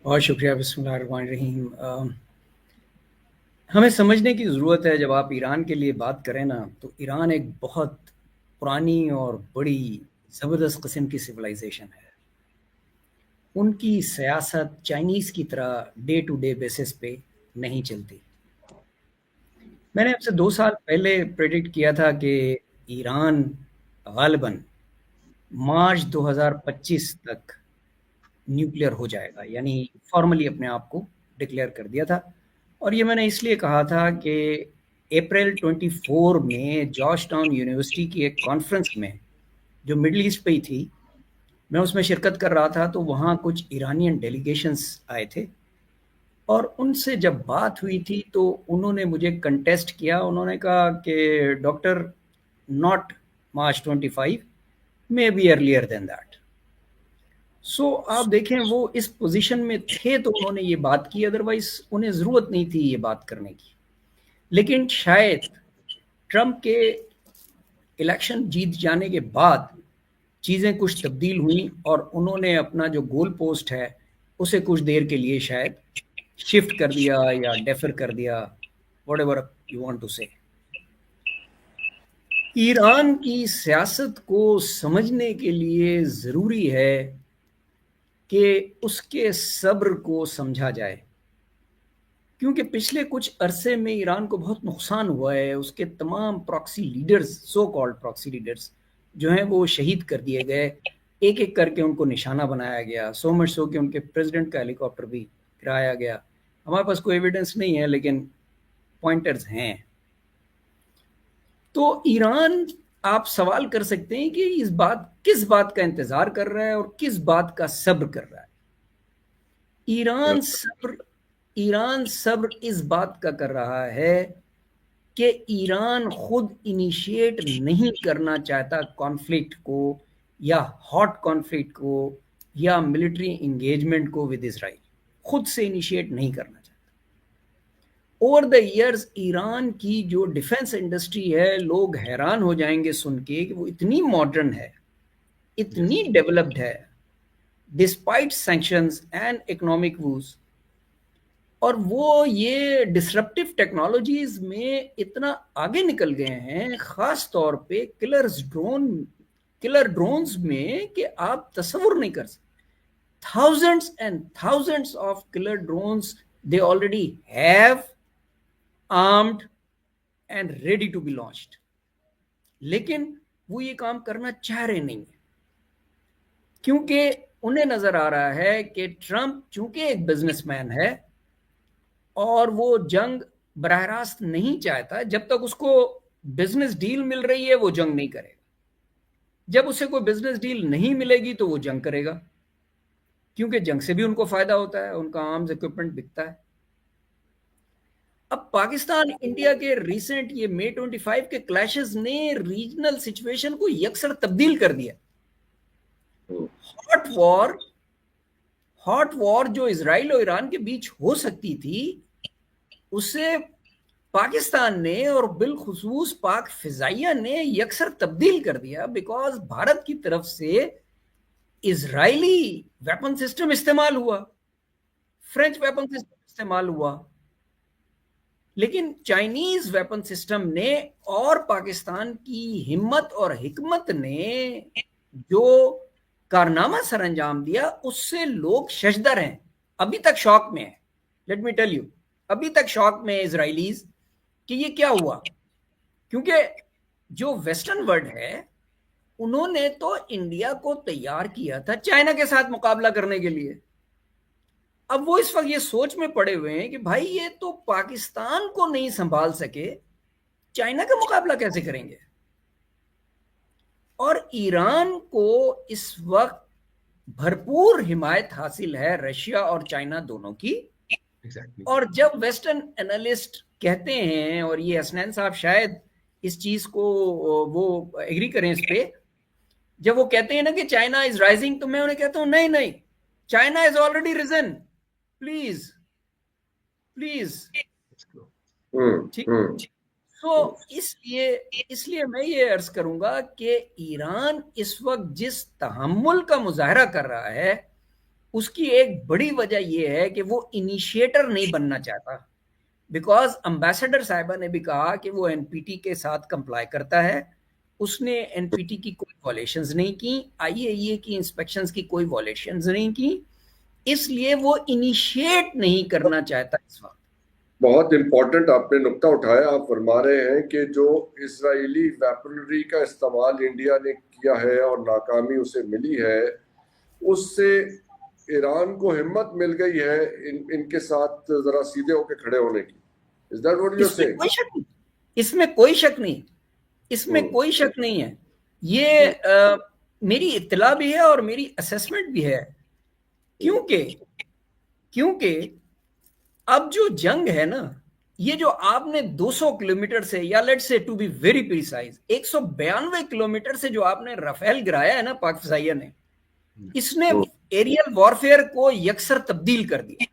بہت شکریہ. بسم اللہ الرحمن الرحیم. ہمیں سمجھنے کی ضرورت ہے جب آپ ایران کے لیے بات کریں نا تو ایران ایک بہت پرانی اور بڑی زبردست قسم کی سویلائزیشن ہے. ان کی سیاست چائنیز کی طرح ڈے ٹو ڈے بیسس پہ نہیں چلتی. میں نے اب سے 2 سال پہلے پریڈکٹ کیا تھا کہ ایران غالباً مارچ 2025 تک نیوکلیئر ہو جائے گا، یعنی فارملی اپنے آپ کو ڈکلیئر کر دیا تھا. اور یہ میں نے اس لیے کہا تھا کہ اپریل 24 میں جارج ٹاؤن یونیورسٹی کی ایک کانفرنس میں جو مڈل ایسٹ پہ ہی تھی، میں اس میں شرکت کر رہا تھا. تو وہاں کچھ ایرانین ڈیلیگیشنز آئے تھے اور ان سے جب بات ہوئی تھی تو انہوں نے مجھے کنٹیسٹ کیا. انہوں نے کہا کہ doctor not March 25 may be earlier than that. So آپ دیکھیں وہ اس پوزیشن میں تھے تو انہوں نے یہ بات کی، ادروائز انہیں ضرورت نہیں تھی یہ بات کرنے کی. لیکن شاید ٹرمپ کے الیکشن جیت جانے کے بعد چیزیں کچھ تبدیل ہوئیں اور انہوں نے اپنا جو گول پوسٹ ہے اسے کچھ دیر کے لیے شاید شفٹ کر دیا یا ڈیفر کر دیا، whatever you want to say. Iran کی سیاست کو سمجھنے کے لیے ضروری ہے کہ اس کے صبر کو سمجھا جائے، کیونکہ پچھلے کچھ عرصے میں ایران کو بہت نقصان ہوا ہے. اس کے تمام proxy leaders, so called proxy leaders جو ہیں وہ شہید کر دیے گئے، ایک ایک کر کے ان کو نشانہ بنایا گیا. سو مچ سو کہ ان کے پریزیڈنٹ کا ہیلی کاپٹر بھی گرایا گیا. ہمارے پاس کوئی ایویڈنس نہیں ہے لیکن پوائنٹرز ہیں. تو ایران، آپ سوال کر سکتے ہیں کہ کس بات کا انتظار کر رہا ہے اور کس بات کا صبر کر رہا ہے. ایران صبر اس بات کا کر رہا ہے کہ ایران خود انیشیٹ نہیں کرنا چاہتا کانفلکٹ کو یا ہاٹ کانفلکٹ کو یا ملٹری انگیجمنٹ کو ود اسرائیل. خود سے انیشیٹ نہیں کرنا چاہتا. اوور دا ایئرز ایران کی جو ڈیفنس انڈسٹری ہے، لوگ حیران ہو جائیں گے سن کے کہ وہ اتنی ماڈرن ہے، اتنی ڈیولپڈ ہے despite sanctions and economic woes. اور وہ یہ ڈسرپٹیو ٹیکنالوجیز میں اتنا آگے نکل گئے ہیں، خاص طور پہ کلر ڈرونز میں، کہ آپ تصور نہیں کر سکتے. thousands and thousands of killer drones they already have armed and ready to be launched. لیکن وہ یہ کام کرنا چاہ رہے نہیں ہیں کیونکہ انہیں نظر آ رہا ہے کہ ٹرمپ چونکہ ایک بزنس مین ہے اور وہ جنگ براہ راست نہیں چاہتا. جب تک اس کو بزنس ڈیل مل رہی ہے وہ جنگ نہیں کرے گا. جب اسے کوئی بزنس ڈیل نہیں ملے گی تو وہ جنگ کرے گا، کیونکہ جنگ سے بھی ان کو فائدہ ہوتا ہے، ان کا آرمز اکوپمنٹ بکتا ہے. اب پاکستان انڈیا کے ریسنٹ یہ مئی 25 کے کلیشز نے ریجنل سچویشن کو یکسر تبدیل کر دیا. ہاٹ وار جو اسرائیل اور ایران کے بیچ ہو سکتی تھی اسے پاکستان نے اور بالخصوص پاک فضائیہ نے یکسر تبدیل کر دیا، بیکاز بھارت کی طرف سے اسرائیلی ویپن سسٹم استعمال ہوا، فرینچ ویپن سسٹم استعمال ہوا، لیکن چائنیز ویپن سسٹم نے اور پاکستان کی ہمت اور حکمت نے جو کارنامہ سر انجام دیا اس سے لوگ ششدر ہیں، ابھی تک شوق میں ہیں. لیٹ می ٹیل یو، ابھی تک شوق میں اسرائیلیز کہ یہ کیا ہوا. کیونکہ جو ویسٹرن ورلڈ ہے انہوں نے تو انڈیا کو تیار کیا تھا چائنا کے ساتھ مقابلہ کرنے کے لیے. اب وہ اس وقت یہ سوچ میں پڑے ہوئے ہیں کہ بھائی یہ تو پاکستان کو نہیں سنبھال سکے، چائنا کا مقابلہ کیسے کریں گے. اور ایران کو اس وقت بھرپور حمایت حاصل ہے رشیا اور چائنا دونوں کی. اور جب ویسٹرن انالسٹ کہتے ہیں، اور یہ حسنین صاحب شاید اس چیز کو وہ ایگری کریں اس پہ، جب وہ کہتے ہیں نا کہ چائنا از رائزنگ، تو میں انہیں کہتا ہوں نہیں، China is already reason. Please ٹھیک. تو اس لیے میں یہ عرض کروں گا کہ ایران اس وقت جس تحمل کا مظاہرہ کر رہا ہے اس کی ایک بڑی وجہ یہ ہے کہ وہ انیشیٹر نہیں بننا چاہتا, بیکاز امبیسڈر صاحبہ نے بھی کہا کہ وہ این پی ٹی کے ساتھ کمپلائی کرتا ہے, اس نے این پی ٹی کی کوئی وائلیشنز نہیں کی, آئی اے ای اے کی انسپیکشنز کی کوئی وائلیشنز نہیں کی, اس لیے وہ انیشیٹ نہیں کرنا چاہتا اس وقت. بہت امپورٹنٹ آپ نے نقطہ اٹھایا. آپ فرما رہے ہیں کہ جو اسرائیلی ویپنری کا استعمال انڈیا نے کیا ہے اور ناکامی اسے ملی ہے, اس سے ایران کو ہمت مل گئی ہے ان کے ساتھ ذرا سیدھے ہو کے کھڑے ہونے کی. Is that what you're saying? اس میں کوئی شک نہیں, اس میں کوئی شک نہیں ہے. یہ میری اطلاع بھی ہے اور میری اسیسمنٹ بھی ہے, کیونکہ اب جو جنگ ہے نا, یہ جو آپ نے 200 کلومیٹر سے, یا let's say to be very precise 192 kilometre سے جو آپ نے رافیل گرایا ہے نا پاک فضائیہ نے, اس نے ایریل وارفیئر کو یکسر تبدیل کر دیا.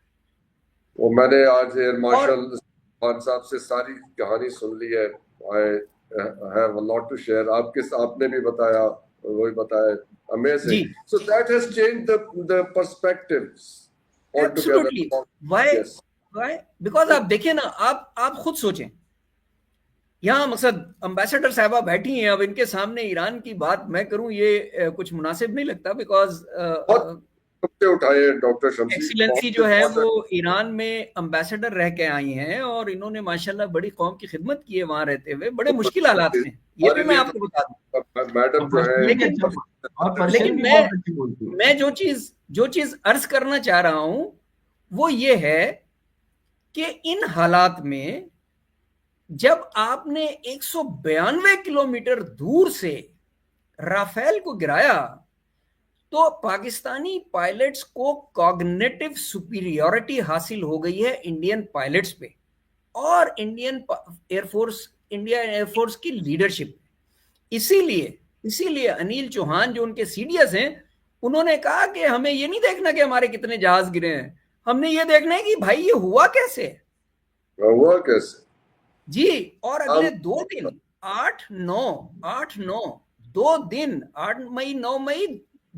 وہ میں نے آج ایئر مارشل خان صاحب سے ساری کہانی سن لی ہے. I have a lot to share. آپ نے بھی بتایا, وہی بتایا. Amazing. So that has changed the perspectives altogether. Absolutely. Why? Because آپ دیکھیں نا, آپ خود سوچیں, یہاں مقصد امبیسڈر صاحبہ بیٹھی ہیں, اب ان کے سامنے ایران کی بات میں کروں یہ کچھ مناسب نہیں لگتا, بیکاز اٹھائے ڈاکٹر شمسی ایکسیلنسی جو ہے وہ ایران میں امبیسڈر رہ کے آئی ہیں, اور انہوں نے ماشاءاللہ بڑی قوم کی خدمت کی ہے وہاں رہتے ہوئے, بڑے مشکل حالات میں, یہ بھی میں آپ کو بتا دوں. میڈم جو ہے, لیکن میں جو چیز عرض کرنا چاہ رہا ہوں وہ یہ ہے کہ ان حالات میں جب آپ نے 192 کلومیٹر دور سے رافیل کو گرایا تو پاکستانی پائلٹس کو کوگنیٹو سپیریورٹی حاصل ہو گئی ہے انڈین پائلٹس پہ اور انڈین ایئر فورس کی لیڈرشپ. اسی لیے انیل چوہان جو ان کے سی ڈی ایس ہیں, انہوں نے کہا کہ ہمیں یہ نہیں دیکھنا کہ ہمارے کتنے جہاز گرے ہیں, ہم نے یہ دیکھنا ہے کہ بھائی یہ ہوا کیسے جی. اور اگلے 2 دن 8 مئی 9 مئی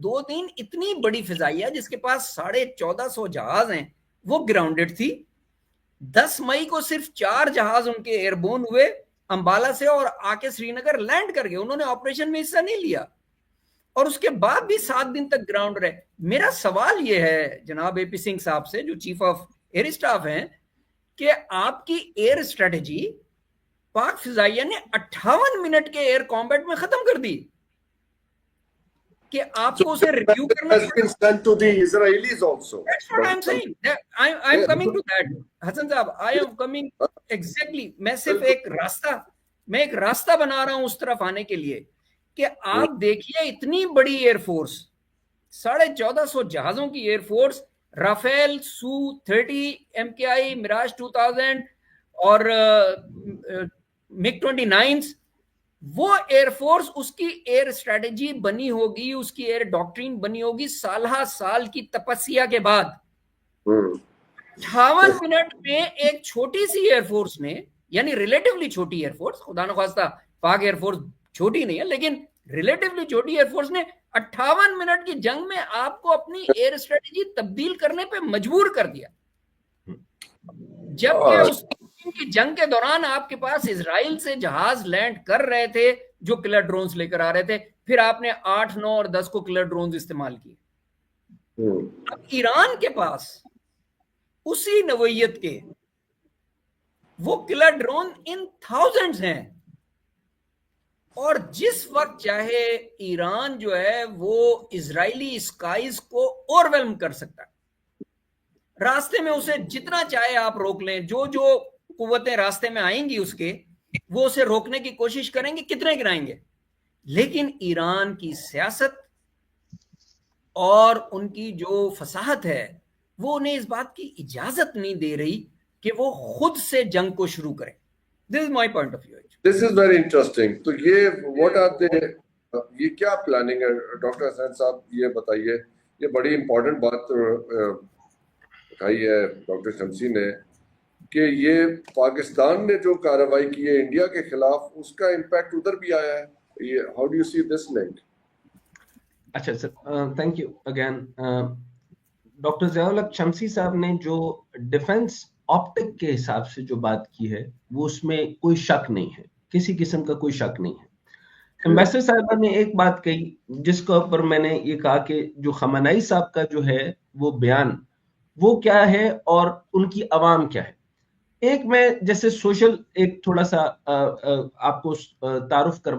2 دن اتنی بڑی فضائیہ جس کے پاس 1450 جہاز ہیں وہ گراؤنڈڈ تھی. 10 مئی کو صرف 4 جہاز ان کے ایئر بون ہوئے امبالہ سے اور آ کے سری نگر لینڈ کر گئے, انہوں نے آپریشن میں حصہ نہیں لیا, اور اس کے بعد بھی 7 دن تک گراؤنڈ رہے. میرا سوال یہ ہے جناب اے پی سنگھ صاحب سے جو چیف آف ایئر اسٹاف ہیں کہ آپ کی ایئر اسٹریٹجی پاک فضائیہ نے 58 منٹ کے ایئر کامبیٹ میں ختم کر دی کہ آپ کو اسے ریویو کرنا حسن صاحب. میں صرف ایک راستہ بنا رہا ہوں اس طرف آنے کے لیے کہ آپ دیکھیے اتنی بڑی ایئر فورس, 1450 جہازوں کی ایئر فورس, رافیل, سو 30, MKI, میراج 2000 اور MiG 29, وہ ایئر فورس, اس کی ایئر اسٹریٹجی بنی ہوگی, اس کی ایئر ڈاکٹرین بنی ہوگی سالہ سال کی تپسیا کے بعد. 58 منٹ میں ایک چھوٹی سی ایئر فورس نے, یعنی ریلیٹیولی چھوٹی ایئر فورس, خدا نخواستہ پاک ایئر فورس چھوٹی نہیں ہے لیکن ریلیٹیولی چھوٹی ایئر فورس نے 58 منٹ کی جنگ میں آپ کو اپنی ایئر اسٹریٹجی تبدیل کرنے پہ مجبور کر دیا. جبکہ اس کی جنگ کے دوران آپ کے پاس اسرائیل سے جہاز لینڈ کر رہے تھے جو کلر ڈرونز لے کر آ رہے تھے, پھر آپ نے 8, 9 اور 10 کو کلر ڈرونز استعمال کیے. اب ایران کے پاس اسی نوعیت کے وہ کلر ڈرون ان تھاؤزنڈز ہیں, اور جس وقت چاہے ایران جو ہے وہ اسرائیلی اسکائز کو اوور ویلم کر سکتا ہے. راستے میں اسے جتنا چاہے آپ روک لیں, جو قوتیں راستے میں آئیں گی اس کے, وہ اسے روکنے کی کوشش کریں گے, کتنے گرائیں گے. لیکن ایران کی سیاست اور ان کی جو فصاحت ہے وہ انہیں اس بات کی اجازت نہیں دے رہی کہ وہ خود سے جنگ کو شروع کریں. This is my point of view. This is very interesting. تو یہ کیا پلاننگ ہے ڈاکٹر حسین صاحب, یہ بتائیے. یہ بڑی امپورٹنٹ بات اٹھائی ہے ڈاکٹر شمسی نے کہ یہ پاکستان نے جو کارروائی کی ہے انڈیا کے خلاف, اس کا امپیکٹ ادھر بھی آیا ہے. How do you see this link? اچھا sir, thank you again. Doctor Zia ul-Haq Shamsi صاحب نے جو ڈیفنس آپٹک کے حساب سے جو بات کی ہے وہ اس میں کوئی شک نہیں ہے، کسی قسم کا کوئی شک نہیں ہے. ایمبیسڈر صاحبہ نے ایک بات کہی جس کے اوپر میں نے یہ کہا کہ جو خامنہئی صاحب کا جو ہے وہ بیان وہ کیا ہے اور ان کی عوام کیا ہے. ایک میں جیسے سوشل ایک تھوڑا سا آپ کو تعارف کروا